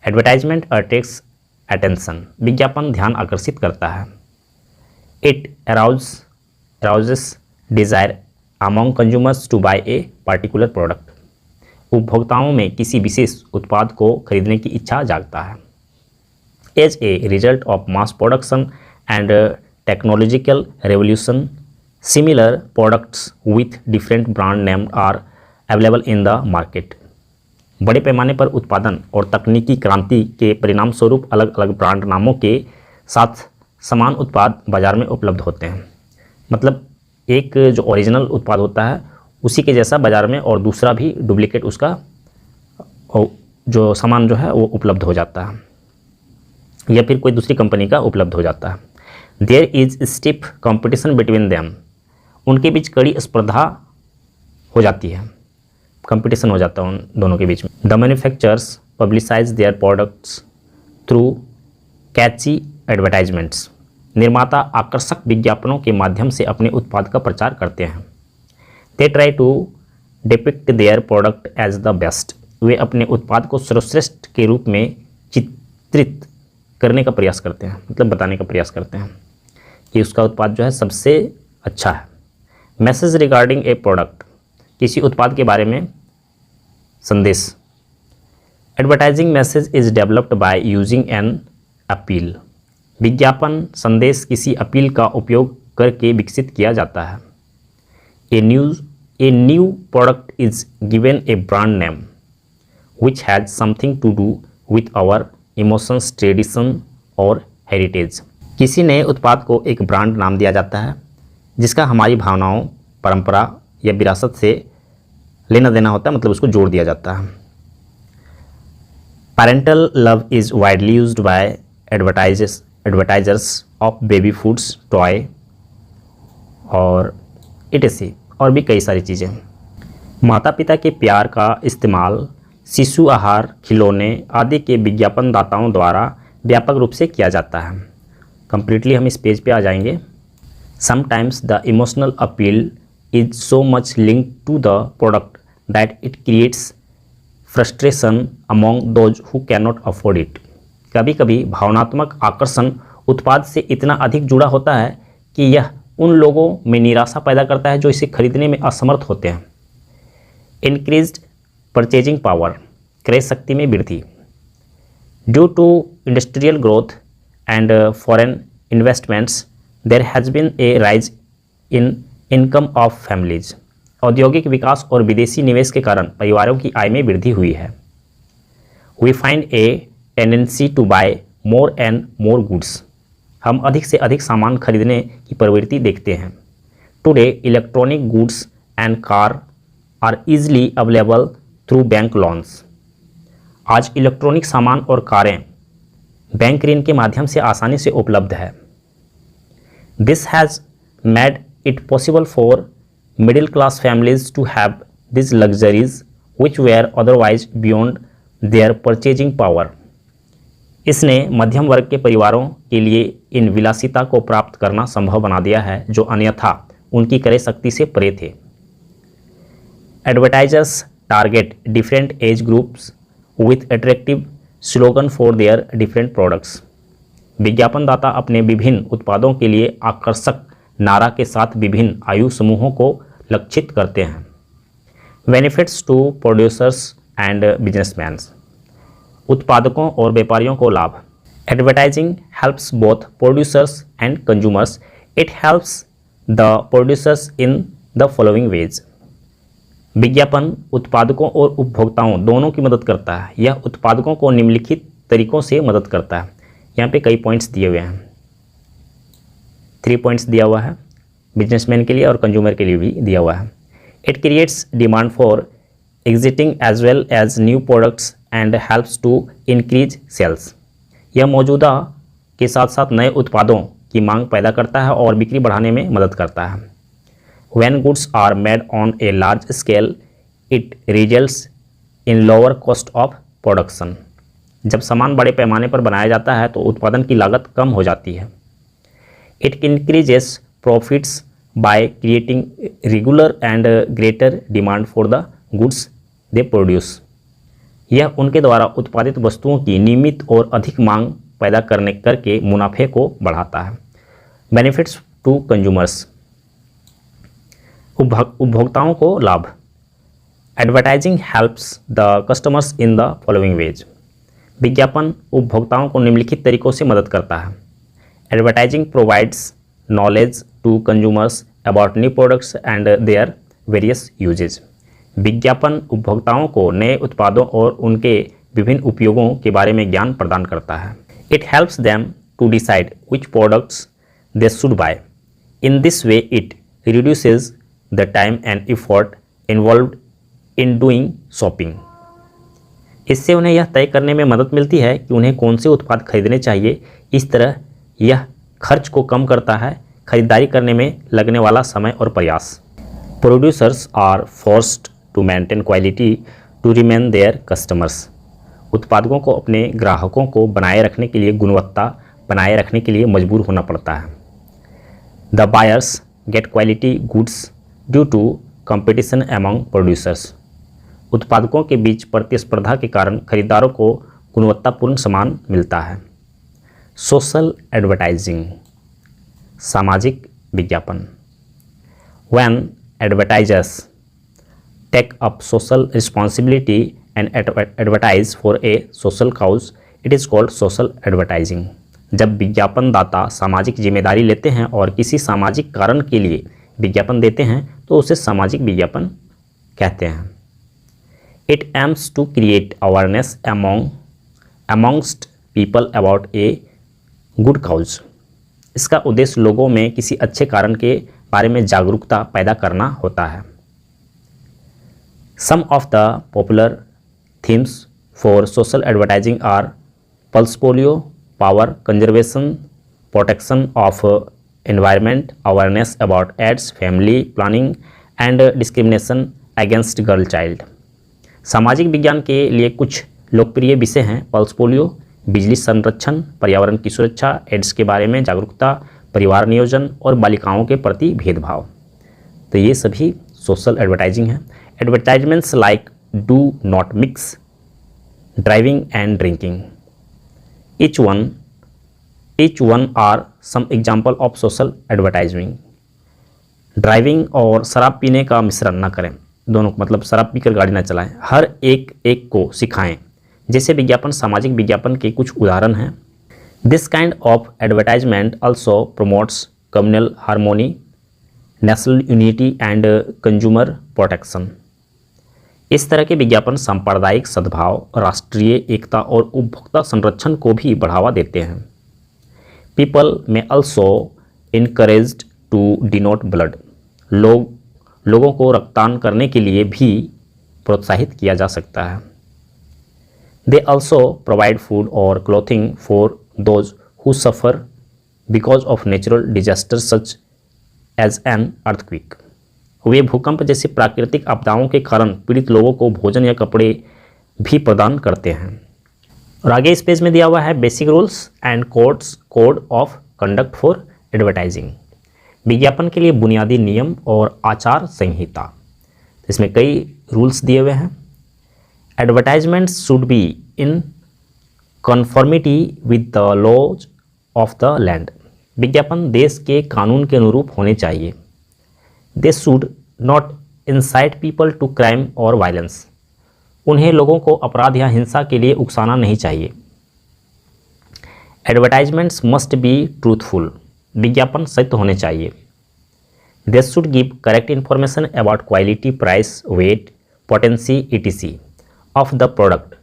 Speaker 1: Advertisement attracts attention. विज्ञापन ध्यान आकर्षित करता है। It arouses desire among consumers to buy a particular product. उपभोक्ताओं में किसी विशेष उत्पाद को खरीदने की इच्छा जागता है। As a result of mass production and technological revolution, similar products with different brand name are available in the market. बड़े पैमाने पर उत्पादन और तकनीकी क्रांति के परिणाम स्वरूप अलग अलग ब्रांड नामों के साथ समान उत्पाद बाजार में उपलब्ध होते हैं। मतलब एक जो ओरिजिनल उत्पाद होता है उसी के जैसा बाज़ार में और दूसरा भी डुप्लीकेट उसका जो सामान जो है वो उपलब्ध हो जाता है, या फिर कोई दूसरी कंपनी का उपलब्ध हो जाता है। There is stiff competition between them. उनके बीच कड़ी स्पर्धा हो जाती है, कंपटीशन हो जाता है उन दोनों के बीच में। The manufacturers publicise their products through catchy advertisements. निर्माता आकर्षक विज्ञापनों के माध्यम से अपने उत्पाद का प्रचार करते हैं। They try to depict their product as the best. वे अपने उत्पाद को सर्वश्रेष्ठ के रूप में चित्रित करने का प्रयास करते हैं, मतलब बताने का प्रयास करते हैं कि उसका उत्पाद जो है सबसे अच्छा है। मैसेज रिगार्डिंग ए प्रोडक्ट, किसी उत्पाद के बारे में संदेश। Advertising message is developed by using an appeal, विज्ञापन संदेश किसी अपील का उपयोग करके विकसित किया जाता है। A new product is given a brand name which has something to do with our emotions, tradition और हेरिटेज, किसी नए उत्पाद को एक ब्रांड नाम दिया जाता है जिसका हमारी भावनाओं, परंपरा या विरासत से लेना देना होता है, मतलब उसको जोड़ दिया जाता है। Parental love is widely used by advertisers of baby foods, toy और इटसी, और भी कई सारी चीज़ें। माता पिता के प्यार का इस्तेमाल शिशु आहार, खिलौने आदि के विज्ञापनदाताओं द्वारा व्यापक रूप से किया जाता है। कंप्लीटली हम इस पेज पे आ जाएंगे। Sometimes the emotional appeal is so much linked to the product that it creates frustration among those who can not afford it, कभी कभी भावनात्मक आकर्षण उत्पाद से इतना अधिक जुड़ा होता है कि यह उन लोगों में निराशा पैदा करता है जो इसे खरीदने में असमर्थ होते हैं। इंक्रीज्ड परचेजिंग पावर, क्रय शक्ति में वृद्धि। Due to industrial growth and foreign investments there has been a rise in income of families, औद्योगिक विकास और विदेशी निवेश के कारण परिवारों की आय में वृद्धि हुई है। We find a tendency to buy more and more goods, हम अधिक से अधिक सामान खरीदने की प्रवृत्ति देखते हैं। Today electronic goods and car are easily available through bank loans, आज इलेक्ट्रॉनिक सामान और कारें बैंक ऋण के माध्यम से आसानी से उपलब्ध है। This has made it possible for middle class families to have this luxuries which were otherwise beyond their purchasing power, इसने मध्यम वर्ग के परिवारों के लिए इन विलासिता को प्राप्त करना संभव बना दिया है जो अन्यथा उनकी क्रय शक्ति से परे थे। Advertisers target different age groups with attractive slogan for their different products, विज्ञापनदाता अपने विभिन्न उत्पादों के लिए आकर्षक नारा के साथ विभिन्न आयु समूहों को लक्षित करते हैं। Benefits to producers and businessman, उत्पादकों और व्यापारियों को लाभ। Advertising helps both producers and consumers, it helps the producers in the following ways, विज्ञापन उत्पादकों और उपभोक्ताओं दोनों की मदद करता है। यह उत्पादकों को निम्नलिखित तरीकों से मदद करता है। यहाँ पे कई पॉइंट्स दिए हुए हैं, 3 पॉइंट्स दिया हुआ है, बिजनेसमैन के लिए और कंज्यूमर के लिए भी दिया हुआ है। It creates demand for existing as well as new products and helps to increase sales, यह मौजूदा के साथ साथ नए उत्पादों की मांग पैदा करता है और बिक्री बढ़ाने में मदद करता है। When goods are made on a large scale, it results in lower cost of production, जब सामान बड़े पैमाने पर बनाया जाता है तो उत्पादन की लागत कम हो जाती है। It increases profits by creating regular and greater demand for the goods they produce, यह उनके द्वारा उत्पादित वस्तुओं की नियमित और अधिक मांग पैदा करके मुनाफे को बढ़ाता है। बेनिफिट्स टू कंज्यूमर्स, उपभोक्ताओं को लाभ। Advertising helps the customers in the following ways, विज्ञापन उपभोक्ताओं को निम्नलिखित तरीकों से मदद करता है। Advertising provides knowledge to consumers about new products and their various uses, विज्ञापन उपभोक्ताओं को नए उत्पादों और उनके विभिन्न उपयोगों के बारे में ज्ञान प्रदान करता है। It helps them to decide which products they should buy, in this way it reduces the time and effort involved in doing shopping, इससे उन्हें यह तय करने में मदद मिलती है कि उन्हें कौन से उत्पाद खरीदने चाहिए। इस तरह यह खर्च को कम करता है, खरीदारी करने में लगने वाला समय और प्रयास। Producers are forced to maintain quality to remain their customers, उत्पादकों को अपने ग्राहकों को बनाए रखने के लिए गुणवत्ता बनाए रखने के लिए मजबूर होना पड़ता है। The buyers get quality goods due to competition among producers, उत्पादकों के बीच प्रतिस्पर्धा के कारण खरीदारों को गुणवत्तापूर्ण सामान मिलता है। सोशल एडवर्टाइजिंग, सामाजिक विज्ञापन। When advertisers take up social responsibility and advertise for a social cause, it is called social advertising. जब विज्ञापन दाता सामाजिक जिम्मेदारी लेते हैं और किसी सामाजिक कारण के लिए विज्ञापन देते हैं तो उसे सामाजिक विज्ञापन कहते हैं। It aims to create awareness amongst people about a good cause. इसका उद्देश्य लोगों में किसी अच्छे कारण के बारे में जागरूकता पैदा करना होता है। Some of the popular themes for social advertising are pulse polio, power conservation, protection of environment, awareness about AIDS, family planning and discrimination against girl child. सामाजिक विज्ञान के लिए कुछ लोकप्रिय विषय हैं पल्स पोलियो, बिजली संरक्षण, पर्यावरण की सुरक्षा, एड्स के बारे में जागरूकता, परिवार नियोजन और बालिकाओं के प्रति भेदभाव। तो ये सभी सोशल एडवर्टाइजिंग है। Advertisements like do not mix driving and drinking, each one are some example of social advertising. Driving और शराब पीने का मिश्रण ना करें, दोनों मतलब शराब पीकर गाड़ी ना चलाएं, हर एक को सिखाएं। जैसे विज्ञापन सामाजिक विज्ञापन के कुछ उदाहरण हैं। This kind of advertisement also promotes communal harmony, national unity and consumer protection. इस तरह के विज्ञापन सांप्रदायिक सद्भाव, राष्ट्रीय एकता और उपभोक्ता संरक्षण को भी बढ़ावा देते हैं। People may also encouraged to donate blood. लोगों को रक्तदान करने के लिए भी प्रोत्साहित किया जा सकता है। They also provide food or clothing for those who suffer because of natural disasters such as an earthquake. वे भूकंप जैसे प्राकृतिक आपदाओं के कारण पीड़ित लोगों को भोजन या कपड़े भी प्रदान करते हैं। और आगे इस पेज में दिया हुआ है basic rules and code of conduct for advertising, विज्ञापन के लिए बुनियादी नियम और आचार संहिता। इसमें कई रूल्स दिए हुए हैं। Advertisements should be in conformity with the laws of the land, विज्ञापन देश के कानून के अनुरूप होने चाहिए। They should not incite people to crime और वायलेंस, उन्हें लोगों को अपराध या हिंसा के लिए उकसाना नहीं चाहिए। एडवर्टाइजमेंट्स मस्ट बी ट्रूथफुल, विज्ञापन सत्य होने चाहिए। They should give correct information about quality, price, weight, potency etc of the product,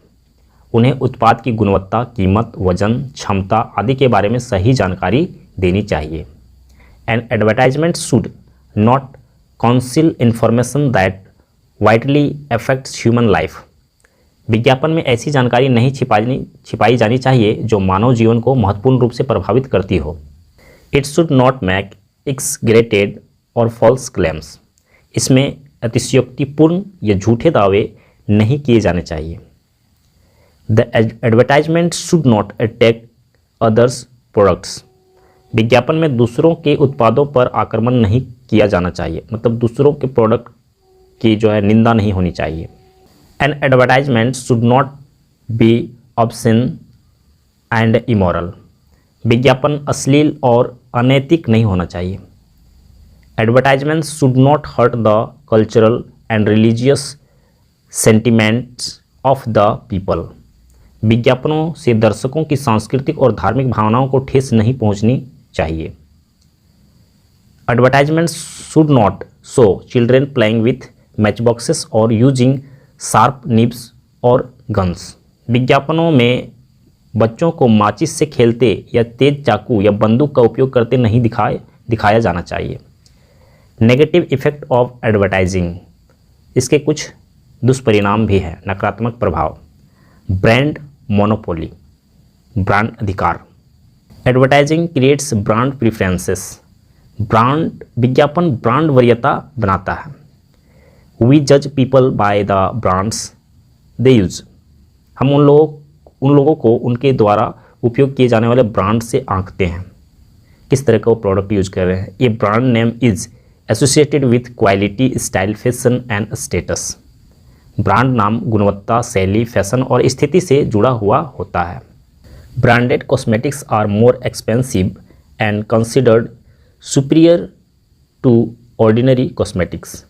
Speaker 1: उन्हें उत्पाद की गुणवत्ता, कीमत, वजन, क्षमता आदि के बारे में सही जानकारी देनी चाहिए। And advertisement should not council information that vitally affects human life, विज्ञापन में ऐसी जानकारी नहीं छिपाई जानी चाहिए जो मानव जीवन को महत्वपूर्ण रूप से प्रभावित करती हो। इट शुड नॉट मेक एक्सग्रेटेड और फॉल्स क्लेम्स, इसमें अतिशयोक्तिपूर्ण या झूठे दावे नहीं किए जाने चाहिए। The advertisement should not attack others products, विज्ञापन में दूसरों के उत्पादों पर आक्रमण नहीं किया जाना चाहिए, मतलब दूसरों के प्रोडक्ट की जो है निंदा नहीं होनी चाहिए। An advertisement should not be obscene and immoral, विज्ञापन अश्लील और अनैतिक नहीं होना चाहिए। Advertisement should not hurt the cultural and religious sentiments of the people, विज्ञापनों से दर्शकों की सांस्कृतिक और धार्मिक भावनाओं को ठेस नहीं पहुंचनी चाहिए। Advertisements should not show children playing with match boxes और यूजिंग शार्प निब्स और गन्स, विज्ञापनों में बच्चों को माचिस से खेलते या तेज चाकू या बंदूक का उपयोग करते नहीं दिखाया जाना चाहिए। नेगेटिव इफेक्ट ऑफ एडवर्टाइजिंग, इसके कुछ दुष्परिणाम भी हैं, नकारात्मक प्रभाव। ब्रांड मोनोपोली, ब्रांड अधिकार, एडवर्टाइजिंग क्रिएट्स ब्रांड प्रीफरेंसेस, विज्ञापन ब्रांड वरीयता बनाता है। वी जज people by the brands they use, हम उन लोगों को उनके द्वारा उपयोग किए जाने वाले ब्रांड से आंकते हैं, किस तरह का वो प्रोडक्ट यूज कर रहे हैं। ये brand name is associated with quality, style, fashion and status, brand नाम गुणवत्ता, शैली, फैशन और स्थिति से जुड़ा हुआ होता है। Branded cosmetics are more expensive and considered superior to ordinary cosmetics.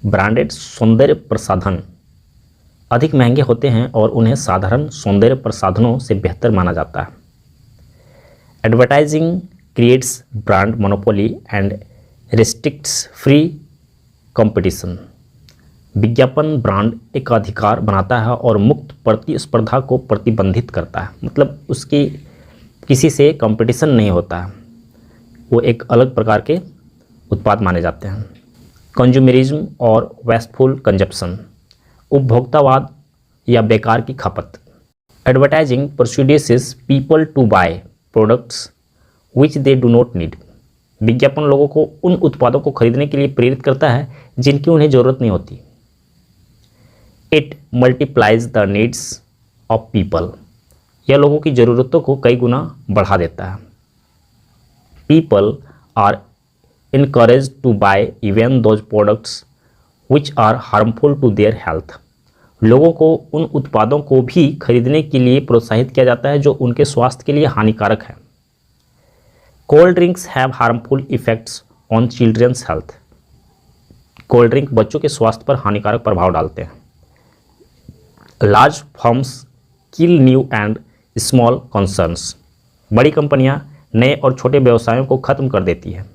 Speaker 1: Branded सौंदर्य प्रसाधन अधिक महंगे होते हैं और उन्हें साधारण सौंदर्य प्रसाधनों से बेहतर माना जाता है। Advertising creates brand monopoly and restricts free competition. विज्ञापन ब्रांड एकाधिकार बनाता है और मुक्त प्रतिस्पर्धा को प्रतिबंधित करता है, मतलब उसकी किसी से कंपटीशन नहीं होता है, वो एक अलग प्रकार के उत्पाद माने जाते हैं। कंज्यूमरिज्म और वेस्टफुल कंजप्शन, उपभोक्तावाद या बेकार की खपत। Advertising persuades people to buy products which they do not need. विज्ञापन लोगों को उन उत्पादों को खरीदने के लिए प्रेरित करता है जिनकी उन्हें ज़रूरत नहीं होती। It multiplies the needs of people, यह लोगों की ज़रूरतों को कई गुना बढ़ा देता है। People are encouraged to buy even those products which are harmful to their health। लोगों को उन उत्पादों को भी खरीदने के लिए प्रोत्साहित किया जाता है जो उनके स्वास्थ्य के लिए हानिकारक है। Cold drinks have harmful effects on childrens health. Cold drink बच्चों के स्वास्थ्य पर हानिकारक प्रभाव डालते हैं। Large firms kill new and small concerns. बड़ी कंपनियां नए और छोटे व्यवसायों को खत्म कर देती है।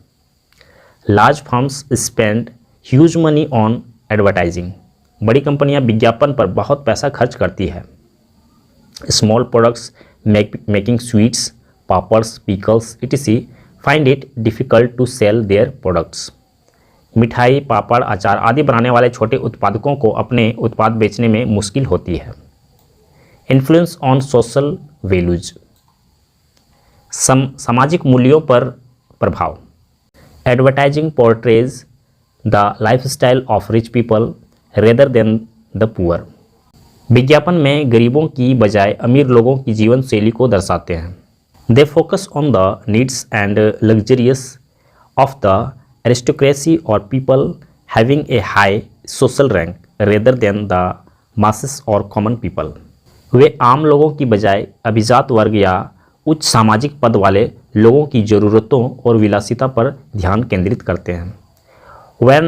Speaker 1: Large firms spend huge money on advertising. बड़ी कंपनियां विज्ञापन पर बहुत पैसा खर्च करती है। Small products making sweets, papads, pickles etc find it difficult to sell their products. मिठाई, पापड़, अचार आदि बनाने वाले छोटे उत्पादकों को अपने उत्पाद बेचने में मुश्किल होती है। इन्फ्लुएंस ऑन सोशल वैल्यूज, सामाजिक मूल्यों पर प्रभाव। Advertising portrays the lifestyle of rich people rather than the poor. विज्ञापन में गरीबों की बजाय अमीर लोगों की जीवन शैली को दर्शाते हैं। They focus on the needs and luxurious of the aristocracy और people having a high social rank rather than the masses और कॉमन पीपल। वे आम लोगों की बजाय अभिजात वर्ग या उच्च सामाजिक पद वाले लोगों की ज़रूरतों और विलासिता पर ध्यान केंद्रित करते हैं। When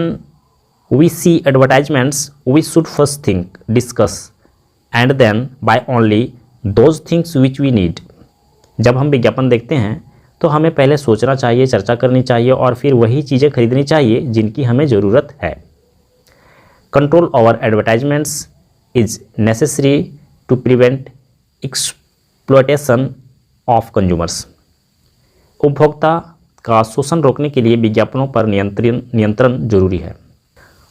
Speaker 1: we see advertisements, we should first think, discuss, and then buy only those things which we need। जब हम विज्ञापन देखते हैं तो हमें पहले सोचना चाहिए, चर्चा करनी चाहिए और फिर वही चीज़ें खरीदनी चाहिए जिनकी हमें ज़रूरत है। Control over advertisements is necessary to prevent exploitation of consumers। उपभोक्ता का शोषण रोकने के लिए विज्ञापनों पर नियंत्रण जरूरी है।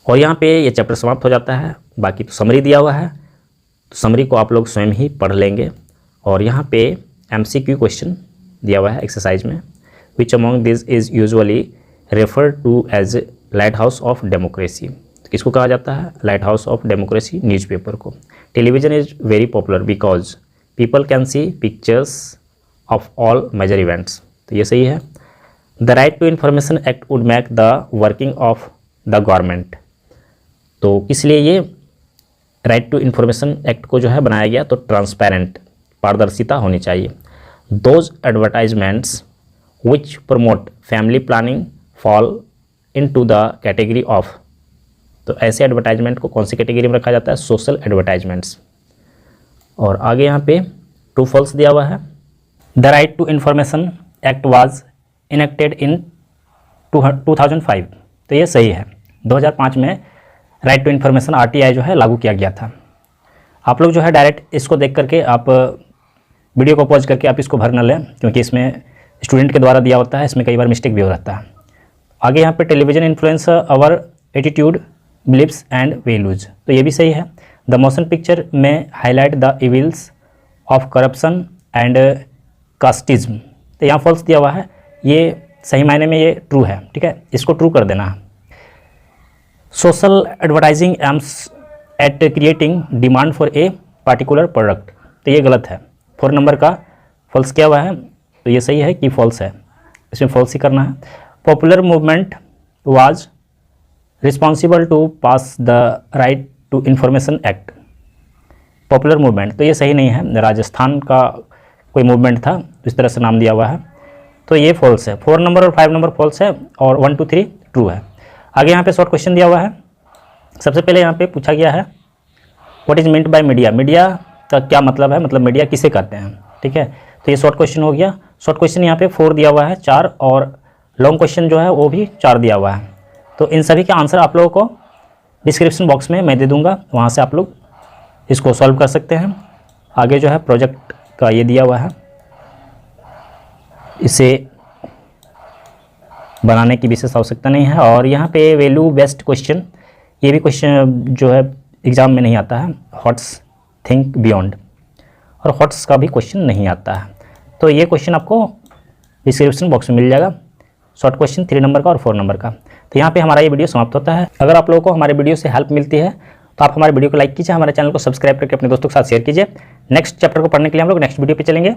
Speaker 1: और यहाँ पे ये चैप्टर समाप्त हो जाता है। बाकी तो समरी दिया हुआ है, तो समरी को आप लोग स्वयं ही पढ़ लेंगे। और यहाँ पे MCQ क्वेश्चन दिया हुआ है एक्सरसाइज में। Which among this is usually refer to as light house of democracy. किसको कहा जाता है? Light house of democracy newspaper को। Television is very popular because people can see pictures of all major events. तो ये सही है। The right to information act would make the working of the government. तो किस लिए ये राइट टू इन्फॉर्मेशन एक्ट को जो है बनाया गया? तो ट्रांसपेरेंट, पारदर्शिता होनी चाहिए। Those advertisements which promote family planning fall into the category of. तो ऐसे एडवर्टाइजमेंट को कौन सी कैटेगरी में रखा जाता है? Social advertisements. और आगे यहाँ पे ट्रू फॉल्स दिया हुआ है। The right to information act was enacted in 2005। तो ये सही है। 2005 में राइट टू इन्फॉर्मेशन RTI जो है लागू किया गया था। आप लोग जो है डायरेक्ट इसको देख करके आप वीडियो को पॉज करके आप इसको भर न लें, क्योंकि इसमें स्टूडेंट के द्वारा दिया होता है, इसमें कई बार मिस्टेक भी हो जाता है। आगे यहाँ पे television influence our attitude, beliefs and values. तो ये भी सही है। The motion picture may highlight the evils of corruption and casteism. तो यहाँ फॉल्स दिया हुआ है। ये सही मायने में ये ट्रू है, ठीक है, इसको ट्रू कर देना है। Social advertising aims at creating demand for a particular product. तो ये गलत है। 4 नंबर का फॉल्स किया हुआ है, तो ये सही है कि फॉल्स है, इसमें फॉल्स ही करना है। Popular movement was responsible to pass the right to information act. Popular movement, तो ये सही नहीं है। राजस्थान का कोई मूवमेंट था, इस तरह से नाम दिया हुआ है, तो ये फॉल्स है। 4 नंबर और 5 नंबर फॉल्स है और 1 2 3 ट्रू है। आगे यहाँ पे शॉर्ट क्वेश्चन दिया हुआ है। सबसे पहले यहाँ पे पूछा गया है what is meant by media, media का क्या मतलब है, मतलब मीडिया किसे कहते हैं, ठीक है। तो ये शॉर्ट क्वेश्चन हो गया। शॉर्ट क्वेश्चन यहाँ पे 4 दिया हुआ है, 4, और लॉन्ग क्वेश्चन जो है वो भी 4 दिया हुआ है। तो इन सभी के आंसर आप लोगों को डिस्क्रिप्शन बॉक्स में मैं दे दूंगा, वहाँ से आप लोग इसको सॉल्व कर सकते हैं। आगे जो है प्रोजेक्ट का ये दिया हुआ है, इसे बनाने की विशेष आवश्यकता नहीं है। और यहाँ पे वैल्यू बेस्ड क्वेश्चन, ये भी क्वेश्चन जो है एग्ज़ाम में नहीं आता है। हॉट्स थिंक बियॉन्ड और हॉट्स का भी क्वेश्चन नहीं आता है। तो ये क्वेश्चन आपको डिस्क्रिप्शन बॉक्स में मिल जाएगा, शॉर्ट क्वेश्चन 3 नंबर का और 4 नंबर का। तो यहाँ पे हमारा ये वीडियो समाप्त होता है। अगर आप लोगों को हमारे वीडियो से हेल्प मिलती है तो आप हमारे वीडियो को लाइक कीजिए, हमारे चैनल को सब्सक्राइब करके अपने दोस्तों के साथ शेयर कीजिए। नेक्स्ट चैप्टर को पढ़ने के लिए हम लोग नेक्स्ट वीडियो पे चलेंगे।